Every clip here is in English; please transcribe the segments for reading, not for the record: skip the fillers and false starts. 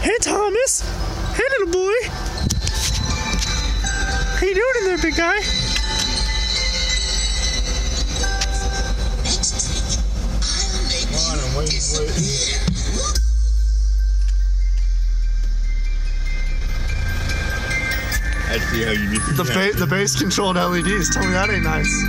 Hey, Thomas. Hey, little boy. How you doing in there, big guy? Come on, I'm waiting. I see how you do that. The base controlled LEDs. Tell me that ain't nice.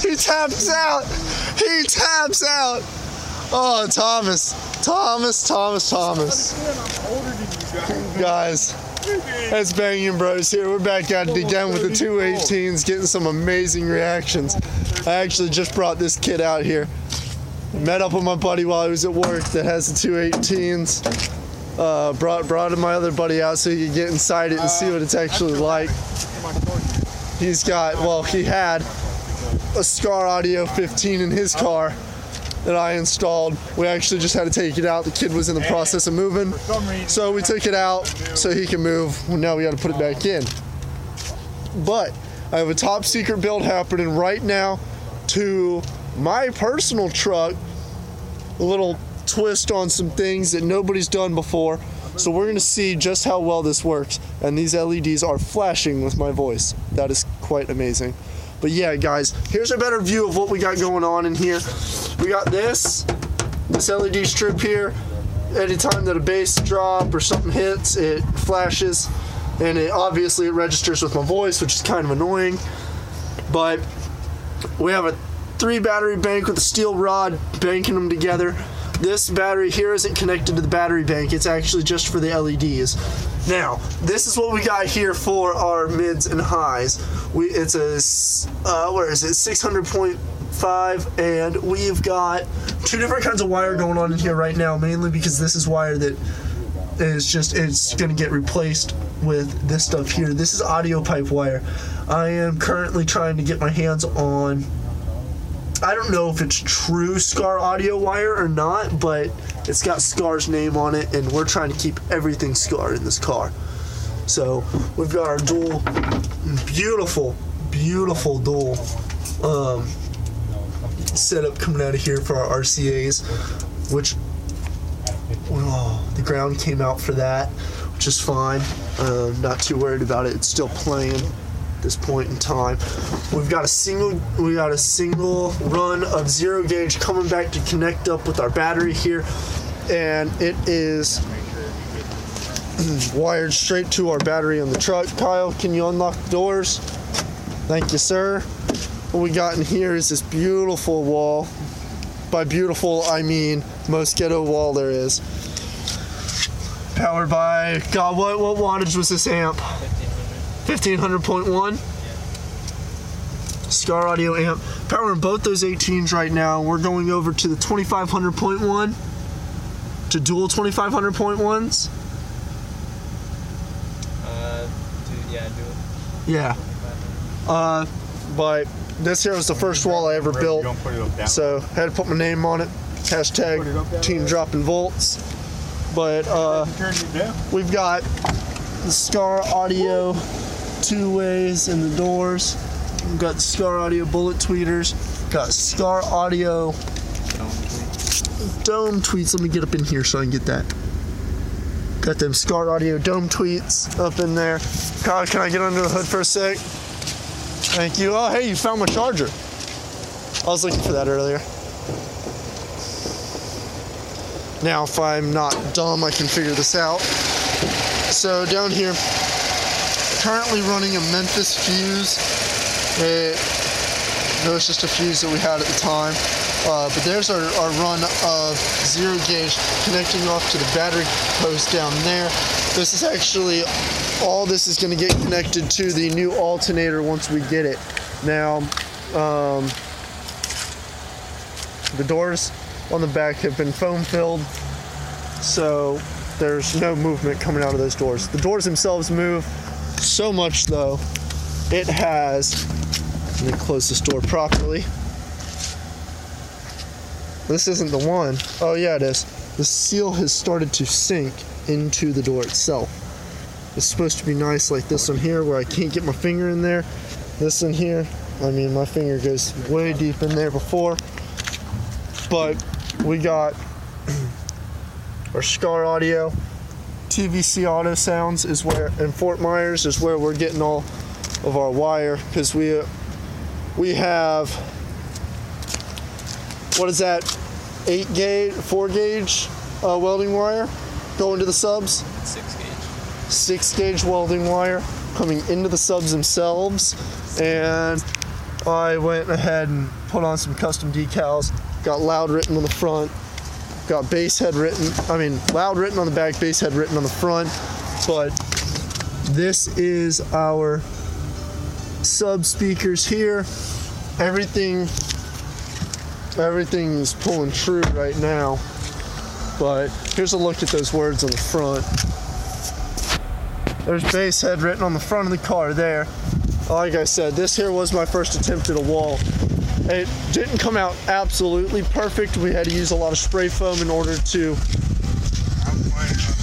He taps out. He taps out. Oh, Thomas. Guys, that's Banging Bros here. We're back at it again with the 218s, getting some amazing reactions. I actually just brought this kid out here. Met up with my buddy while he was at work that has the 218s. Brought my other buddy out so he could get inside it and see what it's actually like. He's got, well, he had a Scar Audio 15 in his car that I installed. We actually just had to take it out. The kid was in the process of moving, so we took it out so he can move. Well, now we got to put it back in. But I have a top secret build happening right now to my personal truck. A little twist on some things that nobody's done before. So we're gonna see just how well this works. And these LEDs are flashing with my voice. That is quite amazing. But yeah, guys, here's a better view of what we got going on in here. We got this LED strip here. Anytime that a bass drop or something hits, it flashes. And it obviously registers with my voice, which is kind of annoying. But we have a 3 battery bank with a steel rod banking them together. This battery here isn't connected to the battery bank. It's actually just for the LEDs. Now, this is what we got here for our mids and highs. It's a, where is it, 600.5, and we've got 2 different kinds of wire going on in here right now, mainly because this is wire that is just, it's gonna get replaced with this stuff here. This is audio pipe wire. I am currently trying to get my hands on, I don't know if it's true Scar Audio wire or not, but it's got Scar's name on it, and we're trying to keep everything Scar in this car. So we've got our dual, beautiful dual setup coming out of here for our RCAs, which, oh, the ground came out for that, which is fine. Not too worried about it. It's still playing this point in time. We got a single run of 0 gauge coming back to connect up with our battery here, and it is wired straight to our battery on the truck. Kyle, can you unlock the doors? Thank you, sir. What we got in here is this beautiful wall. By beautiful, I mean most ghetto wall there is. Powered by, God, what wattage was this amp? 1500.1 Scar Audio amp. Powering both those 18s right now. We're going over to the 2500.1 to dual 2500.1s. Yeah. But this here was the first wall I ever built, so had to put my name on it. Hashtag Team Dropping Volts. But we've got the Scar Audio 2-ways in the doors. We've got the Scar Audio bullet tweeters. Got Scar Audio dome tweets. Let me get up in here so I can get that. Got them Scar Audio dome tweets up in there. Kyle, can I get under the hood for a sec? Thank you. Oh, hey, you found my charger. I was looking for that earlier. Now, if I'm not dumb, I can figure this out. So down here, currently running a Memphis fuse. It was just a fuse that we had at the time. But there's our run of 0 gauge connecting off to the battery post down there. This is actually all this is going to get connected to the new alternator once we get it. Now, the doors on the back have been foam filled, so there's no movement coming out of those doors. The doors themselves move so much though. It has, let me close this door properly. This isn't the one. Oh yeah, it is. The seal has started to sink into the door itself. It's supposed to be nice like this one here where I can't get my finger in there. This one here, I mean, my finger goes way deep in there before. But we got our Scar Audio, TVC Auto Sounds is where, and Fort Myers is where we're getting all of our wire, because we have, what is that, 4 gauge welding wire going to the subs? 6 gauge welding wire coming into the subs themselves, and I went ahead and put on some custom decals. Got loud written on the front, got Basshead written, loud written on the back, Basshead written on the front. But this is our sub speakers here. Everything is pulling true right now. But here's a look at those words on the front. There's Basshead written on the front of the car there. Like I said, this here was my first attempt at a wall. It didn't come out absolutely perfect. We had to use a lot of spray foam in order to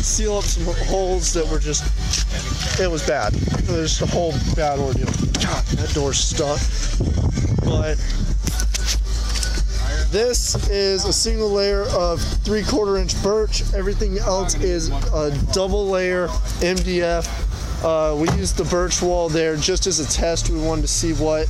seal up some holes that were just, it was bad. It was a whole bad ordeal. God, that door's stuck. But this is a single layer of 3/4 inch birch. Everything else is a double layer MDF. We used the birch wall there just as a test. We wanted to see what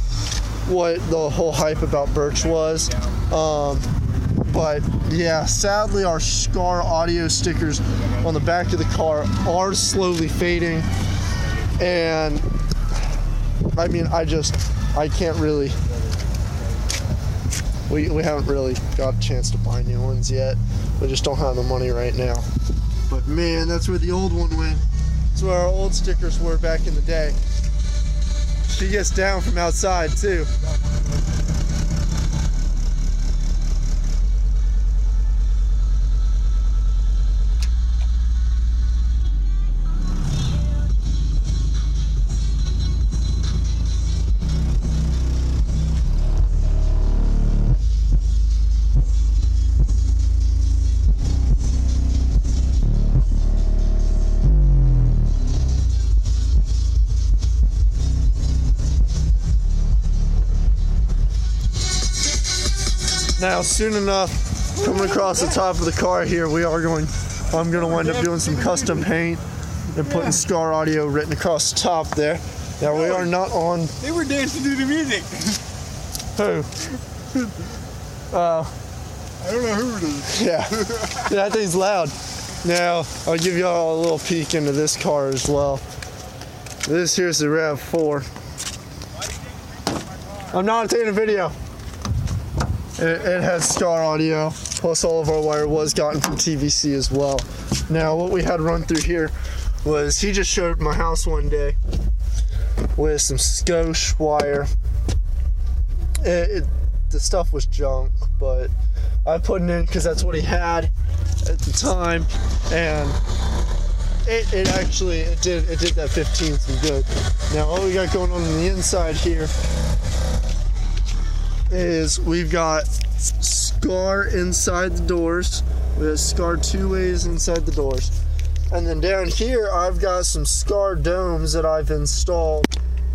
the whole hype about birch was. But yeah, sadly our Scar Audio stickers on the back of the car are slowly fading. And I mean, I can't really, we haven't really got a chance to buy new ones yet. We just don't have the money right now. But man, that's where the old one went. That's where our old stickers were back in the day. She gets down from outside too. Now, soon enough, coming across the top of the car here, I'm going to wind up doing some custom paint and putting Scar Audio written across the top there. Now, we are not on... They were dancing to the music. Who? I don't know who it is. Yeah, that thing's loud. Now, I'll give y'all a little peek into this car as well. This here's the RAV4. I'm not taking a video. It has Scar Audio, plus all of our wire was gotten from TVC as well. Now, what we had run through here was, he just showed up at my house one day with some Scosche wire. The stuff was junk, but I put it in because that's what he had at the time, and it did that 15 some good. Now, what we got going on the inside here is we've got Scar inside the doors. We have Scar 2 ways inside the doors. And then down here, I've got some Scar domes that I've installed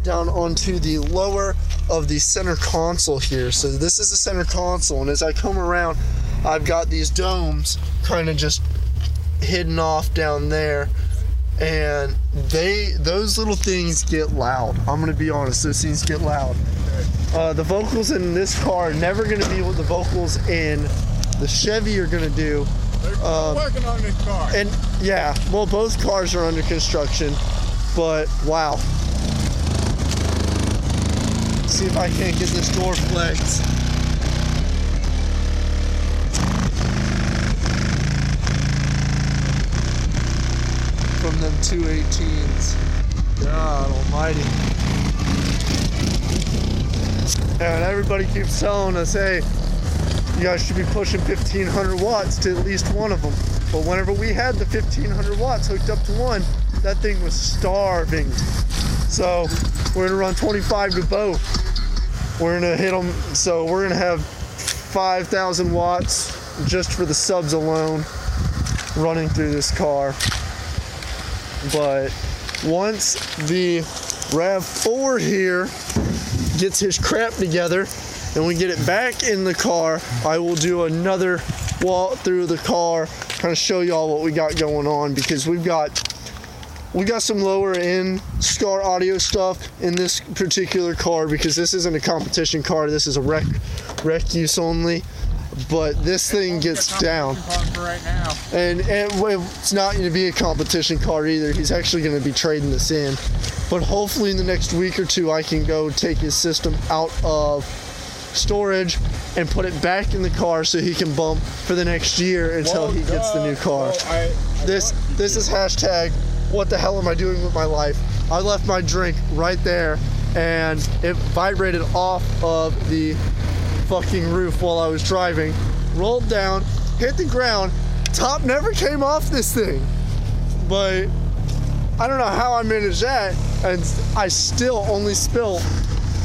down onto the lower of the center console here. So this is the center console, and as I come around, I've got these domes kind of just hidden off down there. And those little things get loud. I'm gonna be honest, those things get loud. The vocals in this car are never going to be what the vocals in the Chevy are going to do. They're working on this car. And yeah, well, both cars are under construction, but wow. Let's see if I can't get this door flexed. From them 218s. almighty. And everybody keeps telling us, hey, you guys should be pushing 1500 watts to at least one of them. But whenever we had the 1500 watts hooked up to one, that thing was starving. So we're gonna run 25 to both. We're gonna hit them, so we're gonna have 5,000 watts just for the subs alone running through this car. But once the RAV4 here gets his crap together and we get it back in the car, I will do another walk through the car, kind of show y'all what we got going on, because we got some lower end SCAR audio stuff in this particular car, because this isn't a competition car, this is a wreck use only. But this thing gets down, and it's not going to be a competition car either. He's actually going to be trading this in, but hopefully in the next week or two I can go take his system out of storage and put it back in the car so he can bump for the next year until he gets the new car. This is hashtag what the hell am I doing with my life. I left my drink right there and it vibrated off of the fucking roof while I was driving, rolled down, hit the ground, top never came off this thing. But I don't know how I managed that, and I still only spilled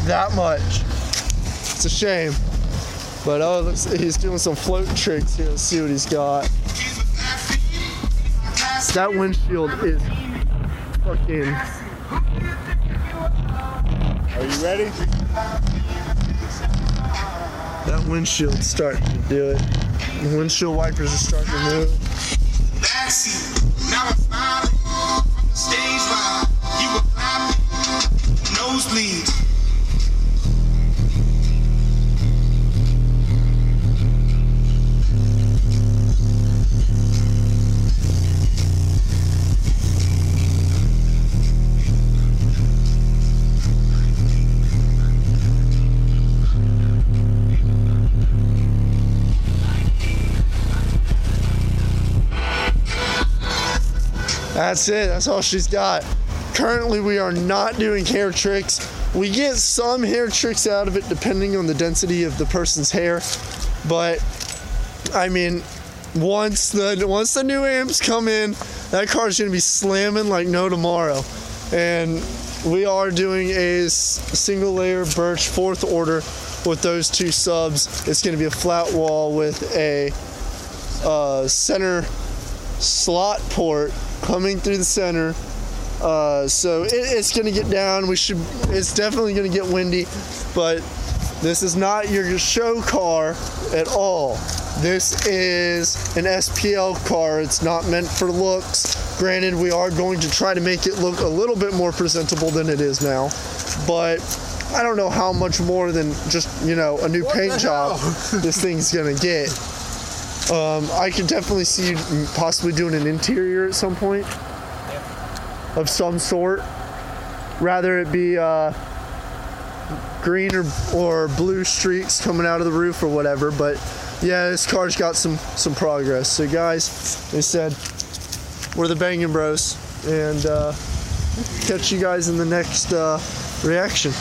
that much. It's a shame. But oh, he's doing some float tricks here. Let's see what he's got. That windshield is fucking... Are you ready? That windshield's starting to do it. The windshield wipers are starting to move. Backseat, now I'm smiling from the stage while you were clapping. Nosebleed. That's it, that's all she's got. Currently we are not doing hair tricks. We get some hair tricks out of it depending on the density of the person's hair. But I mean, once the new amps come in, that car's gonna be slamming like no tomorrow. And we are doing a single layer birch 4th order with those two subs. It's gonna be a flat wall with a center slot port coming through the center, so it's gonna get down. It's definitely gonna get windy, but this is not your show car at all. This is an SPL car. It's not meant for looks. Granted, we are going to try to make it look a little bit more presentable than it is now, but I don't know how much more than just, you know, a new paint job this thing's gonna get. I could definitely see you possibly doing an interior at some point of some sort. Rather it be green or blue streaks coming out of the roof or whatever. But yeah, this car's got some progress. So guys, they said we're the Bangin' Bros, and catch you guys in the next reaction.